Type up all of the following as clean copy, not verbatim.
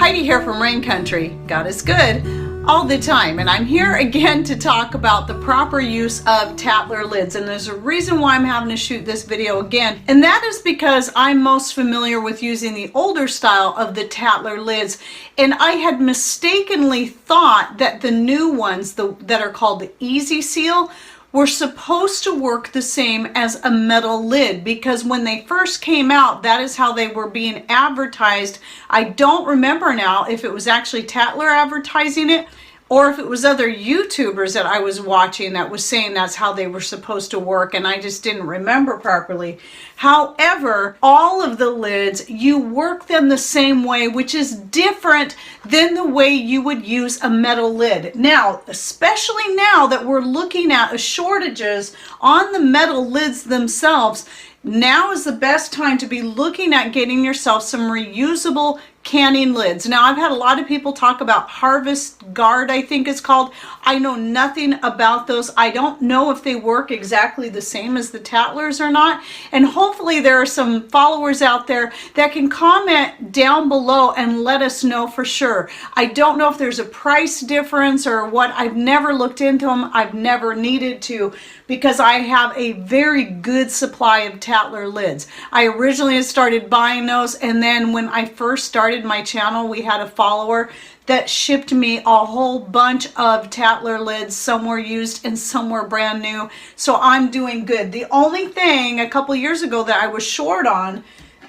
Heidi here from Rain Country. God is good all the time, and I'm here again to talk about the proper use of Tattler lids. And there's a reason why I'm having to shoot this video again, and that is because I'm most familiar with using the older style of the Tattler lids, and I had mistakenly thought that the new ones that are called the Easy Seal were supposed to work the same as a metal lid, because when they first came out, that is how they were being advertised. I don't remember now if it was actually Tattler advertising it or if it was other YouTubers that I was watching that was saying that's how they were supposed to work, and I just didn't remember properly. However, all of the lids, you work them the same way, which is different than the way you would use a metal lid. Now, especially now that we're looking at shortages on the metal lids themselves, now is the best time to be looking at getting yourself some reusable canning lids. Now, I've had a lot of people talk about Harvest Guard, I think it's called. I know nothing about those. I don't know if they work exactly the same as the Tattlers or not. And hopefully there are some followers out there that can comment down below and let us know for sure. I don't know if there's a price difference or what. I've never looked into them. I've never needed to, because I have a very good supply of Tattler lids. I originally had started buying those, and then when I first started my channel, we had a follower that shipped me a whole bunch of Tattler lids. Some were used and some were brand new, so I'm doing good. The only thing a couple years ago that I was short on,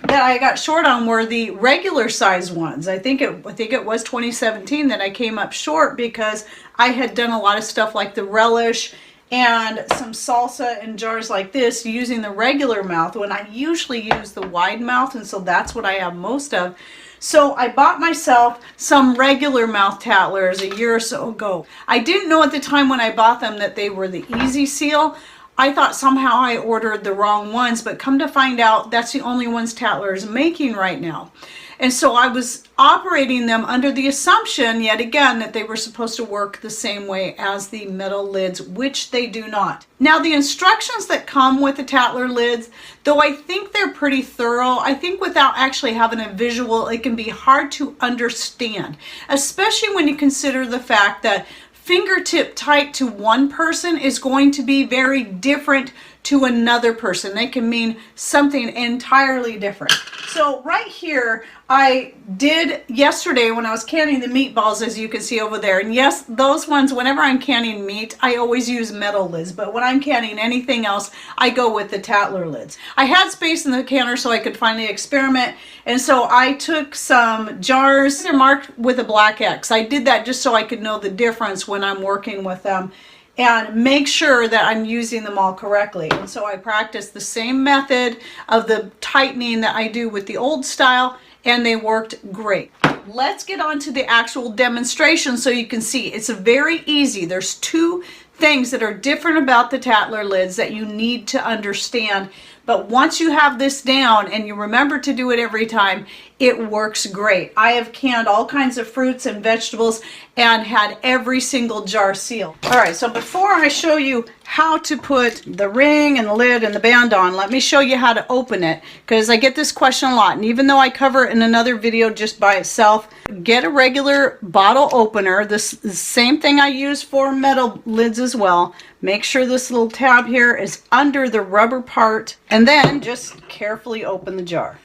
that I got short on, were the regular size ones. I think it was 2017 that I came up short, because I had done a lot of stuff like the relish and some salsa in jars like this using the regular mouth when I usually use the wide mouth, and so that's what I have most of. So I bought myself some regular mouth Tattlers a year or so ago. I didn't know at the time when I bought them that they were the Easy Seal. I thought somehow I ordered the wrong ones, but come to find out that's the only ones Tattler is making right now. And so I was operating them under the assumption, yet again, that they were supposed to work the same way as the metal lids, which they do not. Now, the instructions that come with the Tattler lids, though I think they're pretty thorough, I think without actually having a visual, it can be hard to understand, especially when you consider the fact that fingertip tight to one person is going to be very different to another person. They can mean something entirely different. So right here, I did yesterday when I was canning the meatballs, as you can see over there. And yes, those ones, whenever I'm canning meat, I always use metal lids. But when I'm canning anything else, I go with the Tattler lids. I had space in the canner so I could finally experiment. And so I took some jars. They're marked with a black X. I did that just so I could know the difference when I'm working with them and make sure that I'm using them all correctly. And so I practiced the same method of the tightening that I do with the old style, and they worked great. Let's get on to the actual demonstration so you can see. It's very easy. There's two things that are different about the Tattler lids that you need to understand. But once you have this down and you remember to do it every time, it works great. I have canned all kinds of fruits and vegetables and had every single jar sealed. All right, so before I show you how to put the ring and the lid and the band on, let me show you how to open it, because I get this question a lot. And even though I cover it in another video just by itself, get a regular bottle opener. This is the same thing I use for metal lids as well. Make sure this little tab here is under the rubber part, and then just carefully open the jar.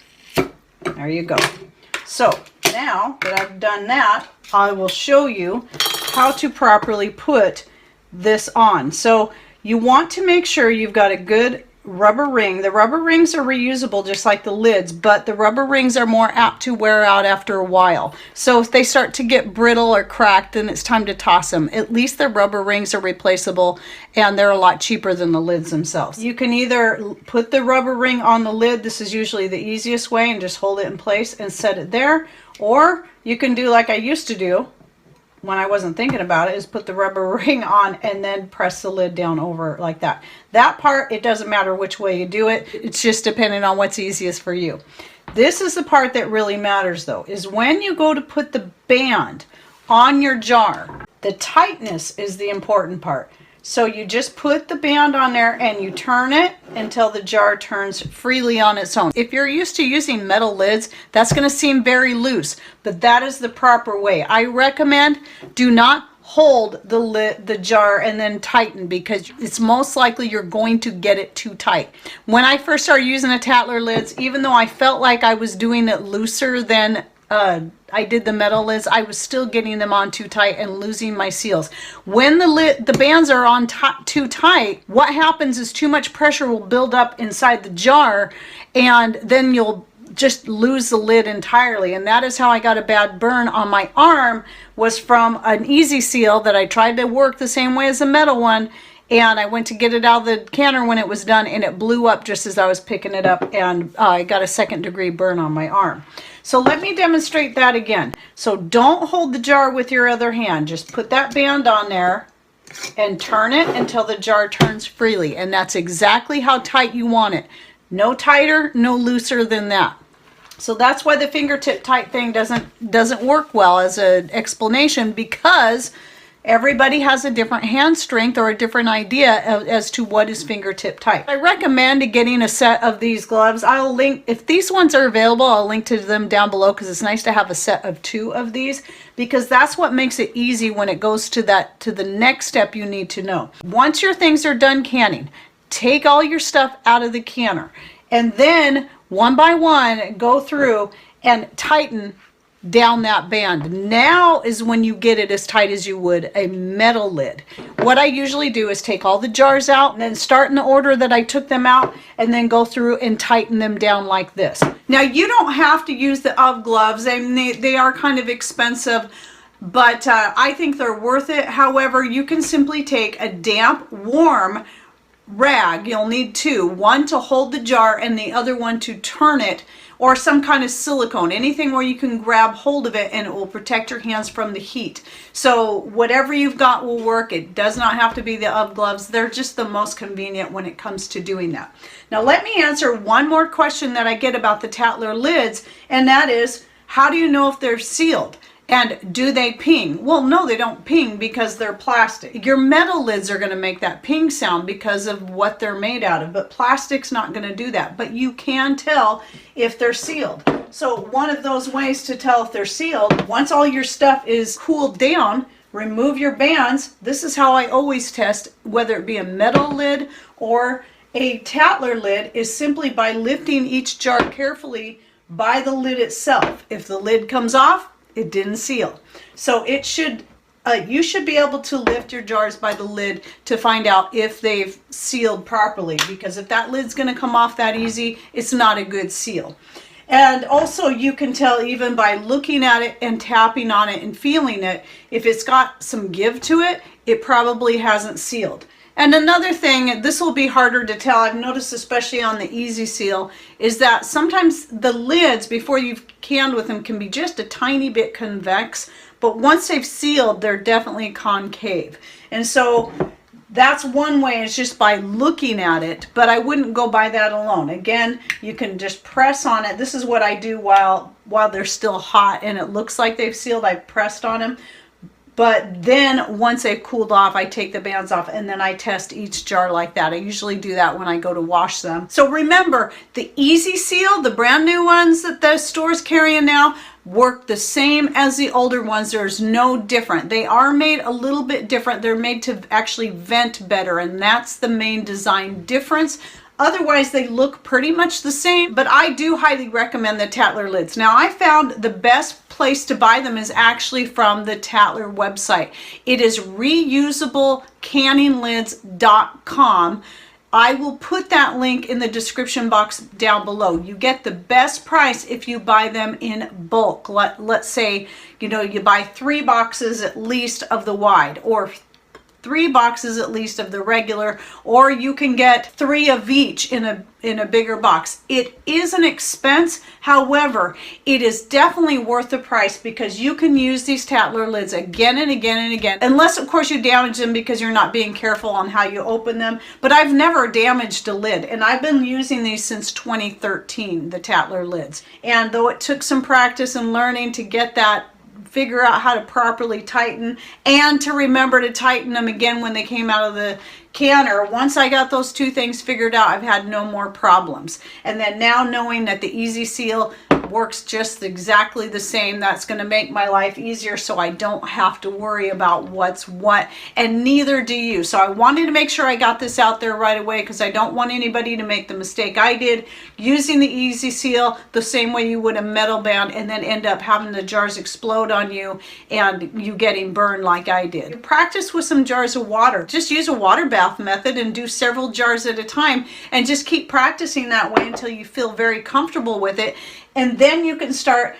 There you go. So now that I've done that, I will show you how to properly put this on. So you want to make sure you've got a good rubber ring. The rubber rings are reusable just like the lids, but the rubber rings are more apt to wear out after a while. So if they start to get brittle or cracked, then it's time to toss them. At least the rubber rings are replaceable, and they're a lot cheaper than the lids themselves. You can either put the rubber ring on the lid, this is usually the easiest way, and just hold it in place and set it there, or you can do like I used to do when I wasn't thinking about it, is put the rubber ring on and then press the lid down over like that. That part, it doesn't matter which way you do it. It's just depending on what's easiest for you. This is the part that really matters though, is when you go to put the band on your jar, the tightness is the important part. So you just put the band on there and you turn it until the jar turns freely on its own. If you're used to using metal lids, that's going to seem very loose, but that is the proper way. I recommend do not hold the lid, the jar, and then tighten, because it's most likely you're going to get it too tight. When I first started using the Tattler lids, even though I felt like I was doing it looser than I did the metal lids, I was still getting them on too tight and losing my seals. When the bands are on too tight, what happens is too much pressure will build up inside the jar, and then you'll just lose the lid entirely. And that is how I got a bad burn on my arm, was from an easy seal that I tried to work the same way as the metal one, and I went to get it out of the canner when it was done, and it blew up just as I was picking it up, and I got a 2nd-degree burn on my arm. So let me demonstrate that again. So don't hold the jar with your other hand. Just put that band on there and turn it until the jar turns freely. And that's exactly how tight you want it. No tighter, no looser than that. So that's why the fingertip tight thing doesn't work well as an explanation, because everybody has a different hand strength or a different idea as to what is fingertip tight. I recommend getting a set of these gloves. I'll link, if these ones are available, I'll link to them down below, because it's nice to have a set of 2 of these, because that's what makes it easy when it goes to the next step you need to know. Once your things are done canning, take all your stuff out of the canner, and then one by one go through and tighten down that band. Now is when you get it as tight as you would a metal lid. What I usually do is take all the jars out and then start in the order that I took them out, and then go through and tighten them down like this. Now you don't have to use the UV gloves, and they are kind of expensive, but I think they're worth it. However, you can simply take a damp, warm rag. You'll need 2, one to hold the jar and the other one to turn it, or some kind of silicone, anything where you can grab hold of it and it will protect your hands from the heat. So whatever you've got will work. It does not have to be the UV gloves. They're just the most convenient when it comes to doing that. Now let me answer one more question that I get about the Tattler lids, and that is, how do you know if they're sealed? And do they ping? Well, no, they don't ping because they're plastic. Your metal lids are going to make that ping sound because of what they're made out of, but plastic's not going to do that. But you can tell if they're sealed. So one of those ways to tell if they're sealed, once all your stuff is cooled down, remove your bands. This is how I always test whether it be a metal lid or a Tattler lid, is simply by lifting each jar carefully by the lid itself. If the lid comes off, it didn't seal. So it should, you should be able to lift your jars by the lid to find out if they've sealed properly, because if that lid's going to come off that easy, it's not a good seal. And also you can tell even by looking at it and tapping on it and feeling it, if it's got some give to it, it probably hasn't sealed. And another thing, this will be harder to tell, I've noticed especially on the Easy Seal, is that sometimes the lids, before you've canned with them, can be just a tiny bit convex, but once they've sealed, they're definitely concave. And so that's one way, is just by looking at it, but I wouldn't go by that alone. Again, you can just press on it. This is what I do while they're still hot and it looks like they've sealed. I pressed on them. But then once they've cooled off, I take the bands off and then I test each jar like that. I usually do that when I go to wash them. So remember, the Easy Seal, the brand new ones that the store's carrying now, work the same as the older ones. There's no different. They are made a little bit different. They're made to actually vent better, and that's the main design difference. Otherwise, they look pretty much the same, but I do highly recommend the Tattler lids. Now, I found the best place to buy them is actually from the Tattler website. It is reusablecanninglids.com. I will put that link in the description box down below. You get the best price if you buy them in bulk. Let's say, you know, you buy 3 boxes at least of the wide, or 3 boxes at least of the regular, or you can get 3 of each in a bigger box. It is an expense, however, it is definitely worth the price, because you can use these Tattler lids again and again and again, unless of course you damage them because you're not being careful on how you open them. But I've never damaged a lid, and I've been using these since 2013, the Tattler lids. And though it took some practice and learning to get that, figure out how to properly tighten, and to remember to tighten them again when they came out of the canner, once I got those two things figured out, I've had no more problems. And then now knowing that the Easy Seal works just exactly the same, that's going to make my life easier, so I don't have to worry about what's what, and neither do you. So I wanted to make sure I got this out there right away, because I don't want anybody to make the mistake I did using the Easy Seal the same way you would a metal band and then end up having the jars explode on you and you getting burned like I did. Practice with some jars of water. Just use a water bath method and do several jars at a time, and just keep practicing that way until you feel very comfortable with it. And then you can start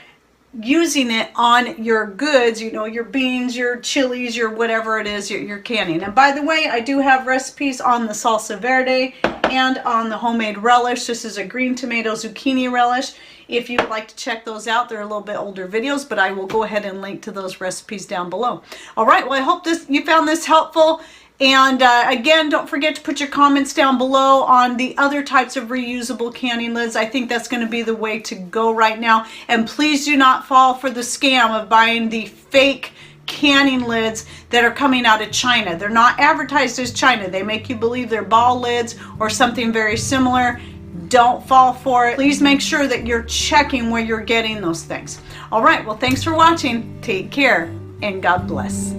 using it on your goods, you know, your beans, your chilies, your whatever it is you're canning. And by the way, I do have recipes on the salsa verde and on the homemade relish. This is a green tomato zucchini relish. If you'd like to check those out, they're a little bit older videos, but I will go ahead and link to those recipes down below. All right, well, I hope you found this helpful. And again, don't forget to put your comments down below on the other types of reusable canning lids. I think that's going to be the way to go right now. And please do not fall for the scam of buying the fake canning lids that are coming out of China. They're not advertised as China. They make you believe they're ball lids or something very similar. Don't fall for it. Please make sure that you're checking where you're getting those things. All right, well, thanks for watching. Take care and God bless.